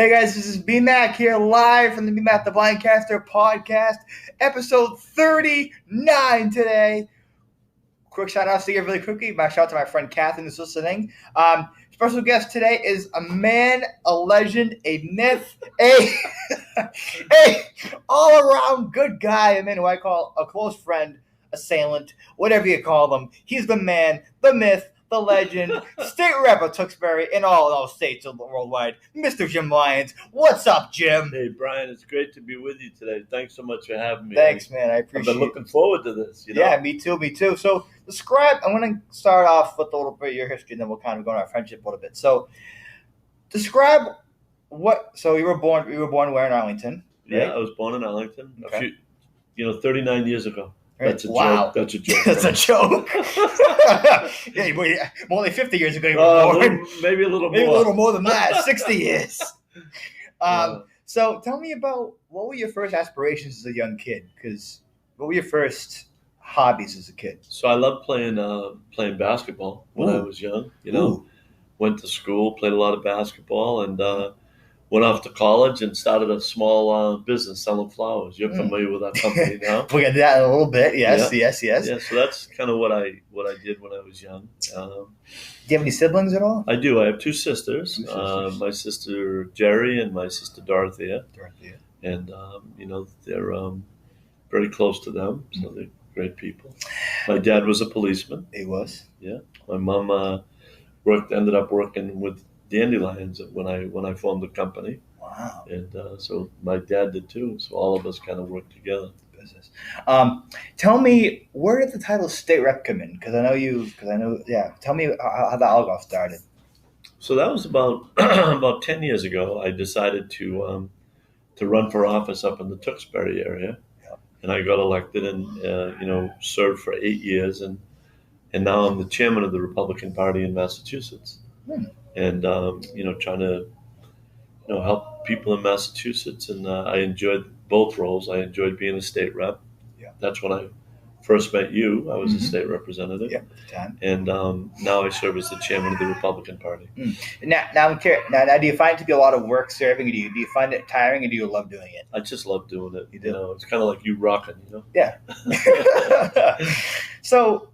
Hey guys, this is BMac here live from the BMac the Blindcaster podcast, episode 39 today. Quick shout out to you really quickly. My shout out to my friend Catherine who's listening. Special guest today is a man, a legend, a myth, a all around good guy, a man who I call a close friend, assailant, whatever you call them. He's the man, the myth, the legend, state rep of Tewksbury in all states worldwide, Mr. Jim Lyons. What's up, Jim? Hey, Brian, it's great to be with you today. Thanks so much for having me. Thanks, man. I appreciate it. I've been looking forward to this. Yeah, me too. So I'm going to start off with a little bit of your history, and then we'll kind of go into our friendship a little bit. So describe so you were born where in Arlington? Right? Yeah, I was born in Arlington Okay. 39 years ago. That's a Wow. joke. That's a joke. That's a joke. Yeah, more than 50 years ago you were born. Maybe a little more. Maybe a little more than that. 60 years. So tell me about what were your first aspirations as a young kid? Because what were your first hobbies as a kid? So I loved playing basketball when I was young. Went to school, played a lot of basketball, and went off to college and started a small business selling flowers. You're familiar with our company now. We'll get to that in a little bit. Yes. Yeah, so that's kind of what I did when I was young. Do you have any siblings at all? I do. I have two sisters. My sister Jerry and my sister Dorothea. And they're very close to them, so they're great people. My dad was a policeman. He was. Yeah. My mom ended up working with Dandelions when I formed the company. Wow. And so my dad did too. So all of us kind of worked together. Business. Tell me, where did the title state rep come in? Because I know. Yeah. Tell me how that all got started. So that was about about 10 years ago. I decided to run for office up in the Tewksbury area, and I got elected and served for 8 years, and now I'm the chairman of the Republican Party in Massachusetts. And trying to help people in Massachusetts, and I enjoyed both roles. I enjoyed being a state rep. Yeah. That's when I first met you. I was a state representative. Yeah, at the time. And now I serve as the chairman of the Republican Party. Now I'm curious. Now, do you find it to be a lot of work serving? Or do you find it tiring, or do you love doing it? I just love doing it. You do? It's kind of like you rocking. Yeah. So,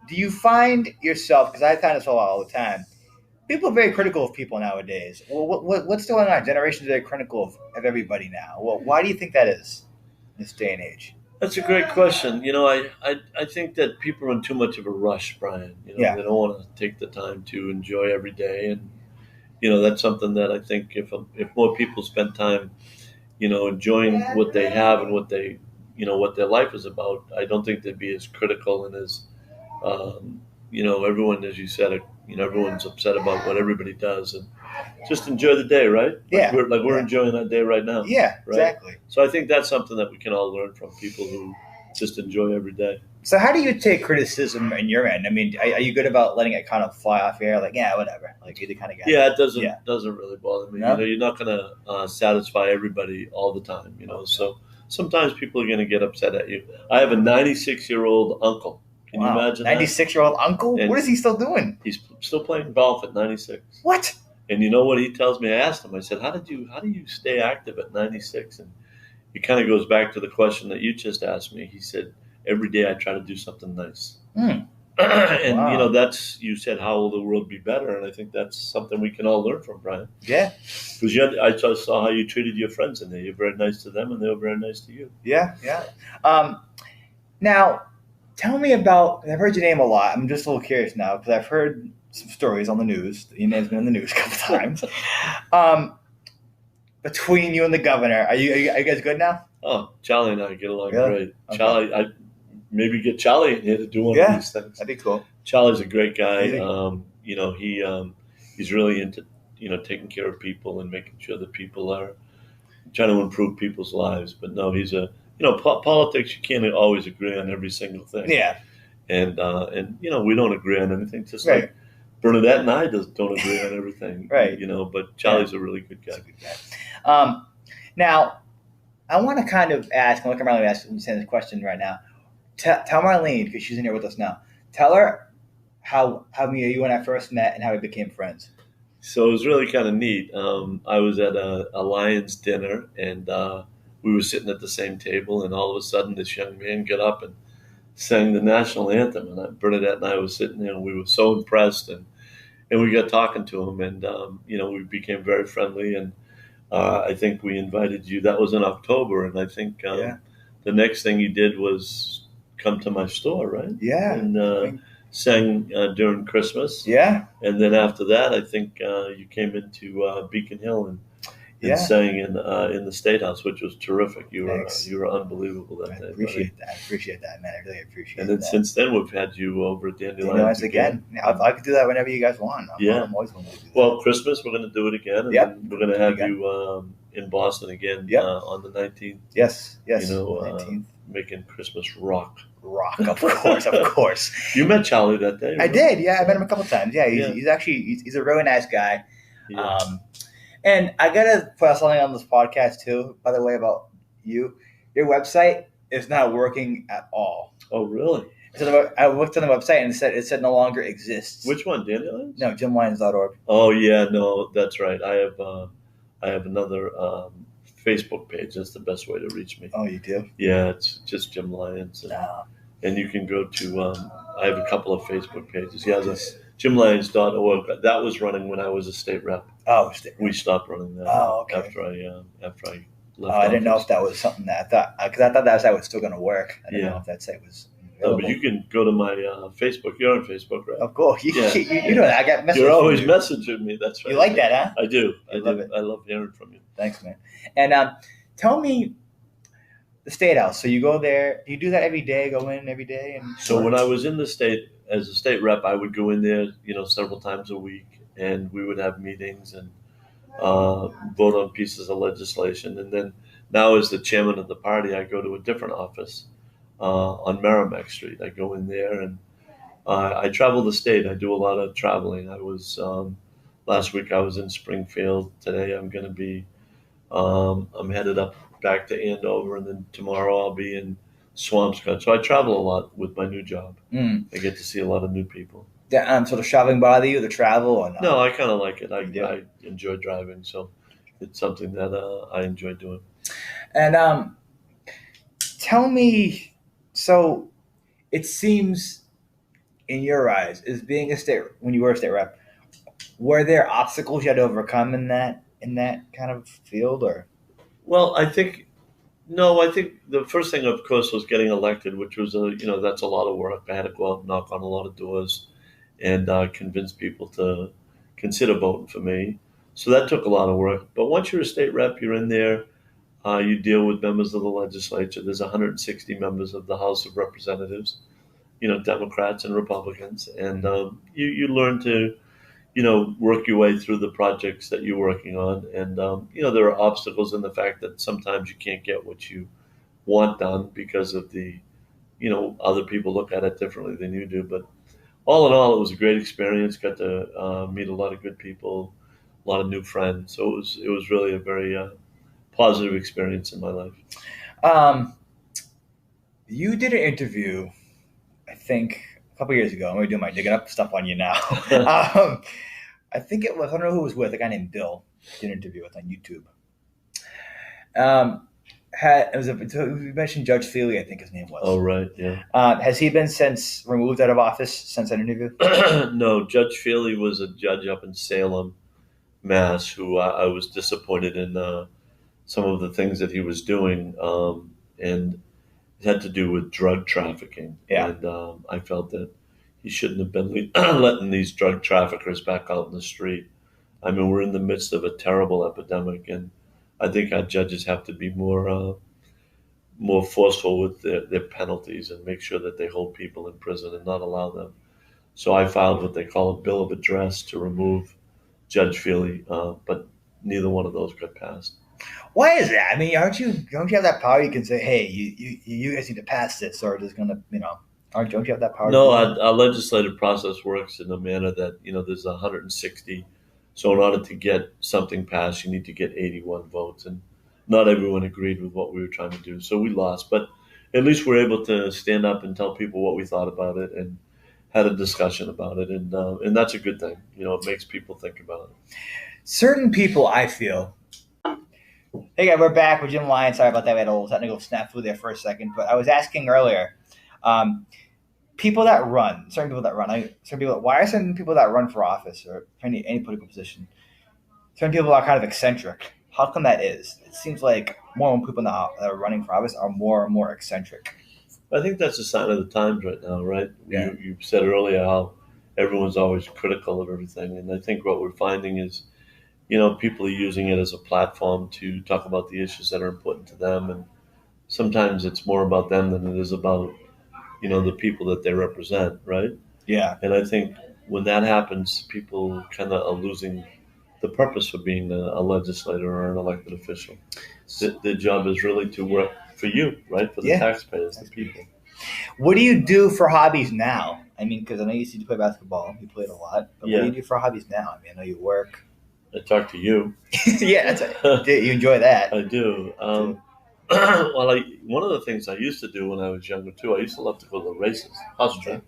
do you find yourself? Because I find this all the time. People are very critical of people nowadays. Well, what's going on? Generations are very critical of everybody now. Well, why do you think that is in this day and age? That's a great question. I think that people are in too much of a rush, Brian. They don't want to take the time to enjoy every day, and that's something that I think if more people spend time, enjoying what they have and what they, what their life is about, I don't think they'd be as critical and as, everyone, as you said, everyone's upset about what everybody does, and just enjoy the day, right? Yeah. We're enjoying that day right now. Yeah, right? Exactly. So I think that's something that we can all learn from people who just enjoy every day. So how do you take criticism in your end? I mean, are you good about letting it kind of fly off your air? Like, yeah, whatever. Like, you're the kind of guy. Yeah, it doesn't really bother me. No? You're not going to satisfy everybody all the time, So sometimes people are going to get upset at you. I have a 96-year-old uncle. Can you imagine 96-year-old uncle? And what is he still doing? He's still playing golf at 96. What? And you know what he tells me? I asked him, I said, how do you stay active at 96? And it kind of goes back to the question that you just asked me. He said, every day I try to do something nice. And, that's, you said, how will the world be better? And I think that's something we can all learn from, Brian. Yeah. Because I just saw how you treated your friends in there. You're very nice to them, and they were very nice to you. Yeah. Now, tell me about, I've heard your name a lot. I'm just a little curious now because I've heard some stories on the news. Your name's been in the news a couple times. Between you and the governor, are you guys good now? Oh, Charlie and I get along Really? great. Okay. Charlie, I maybe get Charlie in here to do one of these things. That'd be cool. Charlie's a great guy. Is he? He's really into taking care of people and making sure that people are trying to improve people's lives. But no, he's politics. You can't always agree on every single thing. Yeah. And we don't agree on anything. Just Right. like Bernadette and I don't agree on everything. Right. But Charlie's a really good guy. Now, I want to kind of ask, I'm looking around and asking this question right now. Tell Marlene, because she's in here with us now, tell her how you and I first met and how we became friends. So it was really kind of neat. I was at a Lions dinner, and we were sitting at the same table, and all of a sudden, this young man got up and sang the national anthem. And Bernadette and I was sitting there, and we were so impressed, and we got talking to him, and we became very friendly. And I think we invited you. That was in October, and I think Yeah. the next thing you did was come to my store, right? Yeah. And I mean, sang during Christmas. yeah. And then after that, I think you came into Beacon Hill and Yeah. sang in the State House, which was terrific. Thanks. You were unbelievable that I day. appreciate that. I appreciate that, man. I really appreciate And then that. since then, we've had you over at Dandelions again. I could do that whenever you guys want. I'm always willing to do that. Well, Christmas, we're going to do it again. And then we're going to have you in Boston again on the 19th. Yes. 19th. Making Christmas rock. Of course. You met Charlie that day? I did, yeah. I met him a couple times. Yeah, he's a really nice guy. Yeah. And I gotta put something on this podcast too, by the way, about you. Your website is not working at all. Oh, really? So I looked on the website and it said no longer exists. Which one, Dandelions? No, JimLyons.org. Oh yeah, no, that's right. I have another Facebook page. That's the best way to reach me. Oh, you do? Yeah, it's just Jim Lyons. And you can go to, I have a couple of Facebook pages. Yeah, that's JimLyons.org. That was running when I was a state rep. Oh, we stopped running that okay. after I left. I didn't know if that was something that I thought, because I thought that site was still going to work. I didn't know if that site was available. No, but you can go to my Facebook. You're on Facebook, right? Of course. You know that. I got messages. You're always messaging me. That's right. You like that, huh? I do. I love it. I love hearing from you. Thanks, man. And tell me the State House. So you go there. You do that every day. Go in every day. And so when I was in the state as a state rep, I would go in there, several times a week, and we would have meetings and vote on pieces of legislation. And then now, as the chairman of the party, I go to a different office on Merrimack Street. I go in there and I travel the state. I do a lot of traveling. I was last week. I was in Springfield. Today, I'm going to be. I'm headed up back to Andover, and then tomorrow I'll be in Swampscott. So I travel a lot with my new job. I get to see a lot of new people. So the shopping bother you, the travel, or not? No, I kind of like it. I enjoy driving, so it's something that I enjoy doing. And tell me, so it seems in your eyes, as being when you were a state rep, were there obstacles you had to overcome in that kind of field, or? Well, I think the first thing, of course, was getting elected, which was that's a lot of work. I had to go out and knock on a lot of doors and convince people to consider voting for me. So that took a lot of work. But once you're a state rep, you're in there. You deal with members of the legislature. There's 160 members of the House of Representatives, Democrats and Republicans, and you learn to work your way through the projects that you're working on. And, there are obstacles in the fact that sometimes you can't get what you want done because of the, other people look at it differently than you do. But all in all, it was a great experience. Got to meet a lot of good people, a lot of new friends. So it was really a very positive experience in my life. You did an interview, I think, a couple years ago. I'm going to do my digging up stuff on you now. I think it was, I don't know who it was with, a guy named Bill. Did an interview with on YouTube. You mentioned Judge Feely, I think his name was. Oh, right, yeah. Has he been removed out of office since that interview? No, Judge Feely was a judge up in Salem, Mass, who I was disappointed in some of the things that he was doing, and it had to do with drug trafficking. Yeah. And I felt that he shouldn't have been letting these drug traffickers back out in the street. I mean, we're in the midst of a terrible epidemic, and I think our judges have to be more forceful with their penalties and make sure that they hold people in prison and not allow them. So I filed what they call a bill of address to remove Judge Feely, but neither one of those got passed. Why is that? I mean, don't you have that power? You can say, hey, you guys need to pass this, or there's going to, don't you have that power? No, our legislative process works in a manner that, there's 160. So in order to get something passed, you need to get 81 votes. And not everyone agreed with what we were trying to do. So we lost. But at least we're able to stand up and tell people what we thought about it. had a discussion about it, and that's a good thing. It makes people think about it. Certain people, I feel. Hey guys, we're back with Jim Lyons. Sorry about that. We had a little technical snafu there for a second, but I was asking earlier, people that run, certain people that run, why are certain people that run for office or any political position, certain people are kind of eccentric? How come that is? It seems like more people now that are running for office are more and more eccentric. I think that's a sign of the times right now, right? Yeah. You said earlier how everyone's always critical of everything, and I think what we're finding is, people are using it as a platform to talk about the issues that are important to them, and sometimes it's more about them than it is about, the people that they represent, right? Yeah. And I think when that happens, people kind of are losing the purpose for being a legislator or an elected official. Their job is really to work for you, right? For the taxpayers, the people. What do you do for hobbies now? I mean, because I know you used to play basketball. You played a lot. But what do you do for hobbies now? I mean, I know you work. I talk to you. Yeah, you enjoy that. I do. Well, one of the things I used to do when I was younger too, I used to love to go to the races, horse track.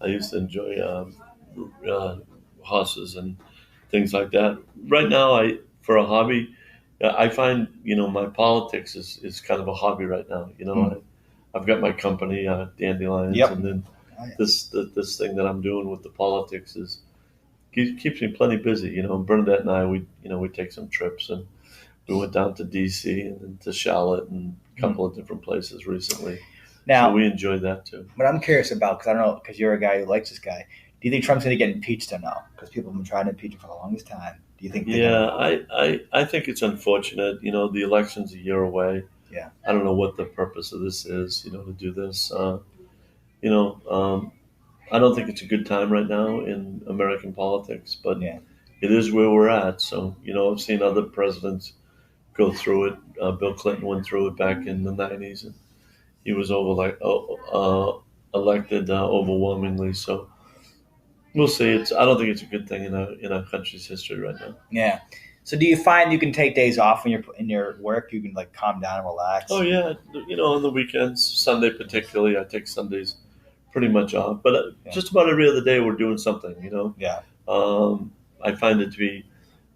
I used to enjoy horses and things like that. Right now, for a hobby, I find my politics is kind of a hobby right now. I've got my company, Dandelions, and then this thing that I'm doing with the politics keeps me plenty busy. Bernadette and I, we take some trips, and we went down to D.C. and then to Charlotte and a couple of different places recently. Now, so we enjoyed that too. What I'm curious about, because I don't know, because you're a guy who likes this guy, do you think Trump's going to get impeached or no? Because people have been trying to impeach him for the longest time. Do you think? I think it's unfortunate. The election's a year away. Yeah. I don't know what the purpose of this is. To do this. I don't think it's a good time right now in American politics, but it is where we're at. So, I've seen other presidents go through it. Bill Clinton went through it back in the 90s, and he was elected overwhelmingly. So we'll see. I don't think it's a good thing in our country's history right now. Yeah. So do you find you can take days off when you're in your work? You can calm down and relax? Oh, yeah. On the weekends, Sunday particularly, I take Sundays pretty much off. But just about every other day we're doing something, Yeah. I find it to be,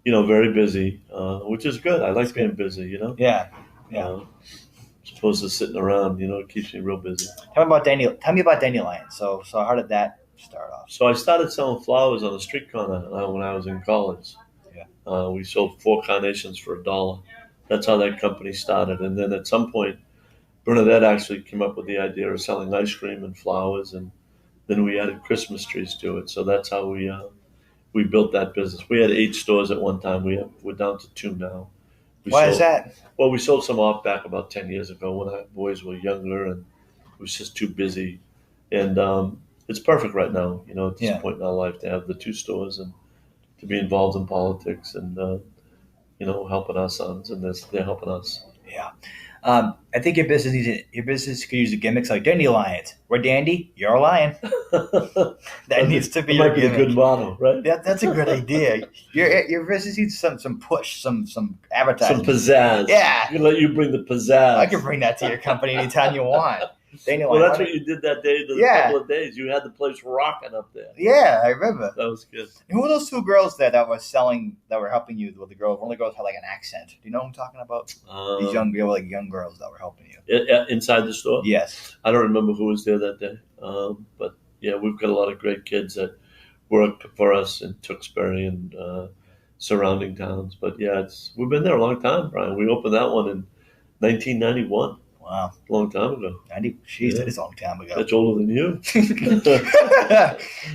very busy, which is good. I like being busy, Yeah. As opposed to sitting around, it keeps me real busy. Tell me about Dandelions. So how did that start off? So I started selling flowers on the street corner when I was in college. Yeah. We sold 4 carnations for $1. That's how that company started. And then at some point, Bernadette actually came up with the idea of selling ice cream and flowers, and then we added Christmas trees to it. So that's how we built that business. We had 8 stores at one time. We're down to 2 now. Why is that? Well, we sold some off back about 10 years ago when our boys were younger, and it was just too busy. And it's perfect right now, at this point in our life, to have the 2 stores and to be involved in politics and, helping our sons, and they're helping us. Yeah. I think your business could use a gimmick like Dandelions. We're dandy, you're a lion. That needs to be your gimmick. Might be a good motto, right? That's a good idea. Your business needs some push, some advertising. Some pizzazz. Yeah. I can let you bring the pizzazz. I can bring that to your company anytime you want. Well, that's what you did that day, couple of days. You had the place rocking up there. Yeah, I remember. That was good. And who were those 2 girls there that were helping you with the girl? One of the girls had an accent. Do you know what I'm talking about? These young girls that were helping you. Inside the store? Yes. I don't remember who was there that day. But yeah, we've got a lot of great kids that work for us in Tewksbury and surrounding towns. But yeah, we've been there a long time, Brian. We opened that one in 1991. Wow. A long time ago. That is a long time ago. That's older than you.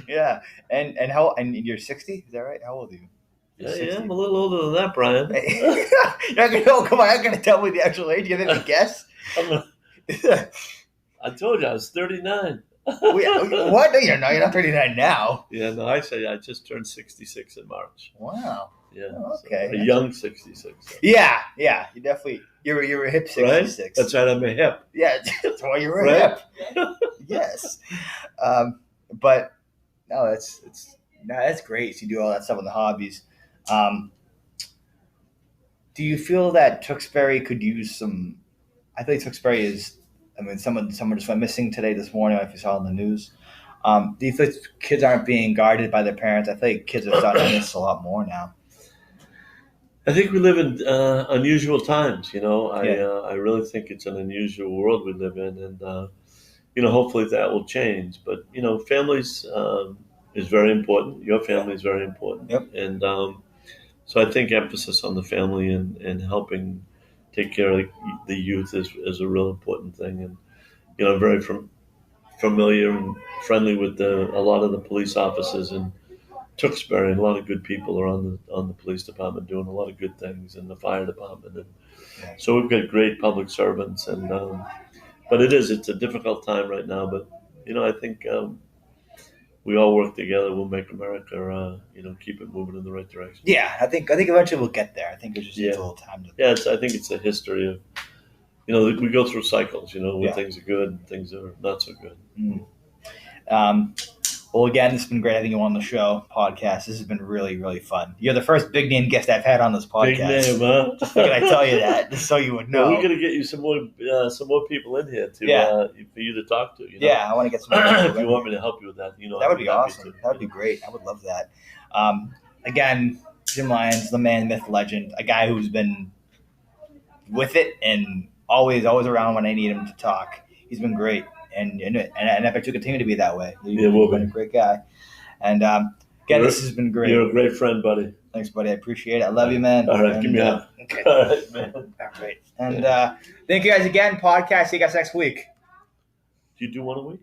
Yeah. And you're 60? Is that right? How old are you? Yeah, I'm a little older than that, Brian. Come on, you're not going to tell me the actual age. You have any guess? I told you I was 39. What? No, you're not. You're not 39 now. Yeah, no, I just turned 66 in March. Wow. Yeah. Oh, okay. So a young 66. So. Yeah. You definitely. You're a hip 66. Right? That's right. I'm a hip. Yeah, that's why you're a hip. Yes. But no, that's great. So you do all that stuff on the hobbies. Do you feel that Tewksbury could use some? I think Tewksbury is. I mean, someone just went missing this morning. If you saw in the news, Do you think kids aren't being guarded by their parents? I think kids are starting to miss a lot more now. I think we live in unusual times. Yeah. I really think it's an unusual world we live in, and hopefully that will change. But families is very important. Your family is very important, Yep. and so I think emphasis on the family and helping take care of the youth is a real important thing. And I'm very familiar and friendly with a lot of the police officers in Tewksbury, and a lot of good people are on the police department doing a lot of good things, and the fire department, and so we've got great public servants. And but it's a difficult time right now. But I think we all work together. We'll make America, keep it moving in the right direction. Yeah, I think eventually we'll get there. I think it just needs a little time to. Yeah, I think it's a history of, we go through cycles. When things are good, and things are not so good. Well, again, this has been great having you on the show podcast. This has been really, really fun. You're the first big name guest I've had on this podcast. Big name, huh? Just figured I'd tell you that, just so you would know. Well, we're gonna get you some more people in here for you to talk to. Yeah, I want to get some more people if you want me to help you with that, that would be awesome. That would be great. I would love that. Again, Jim Lyons, the man, myth, legend, a guy who's been with it and always around when I need him to talk. He's been great. And I bet you continue to be that way. You've been a great guy. And again, this has been great. You're a great friend, buddy. Thanks, buddy. I appreciate it. I love you, man. All right, give me a hug. Okay. All right, man. All right. And thank you guys again. Podcast. See you guys next week. Do you do one a week?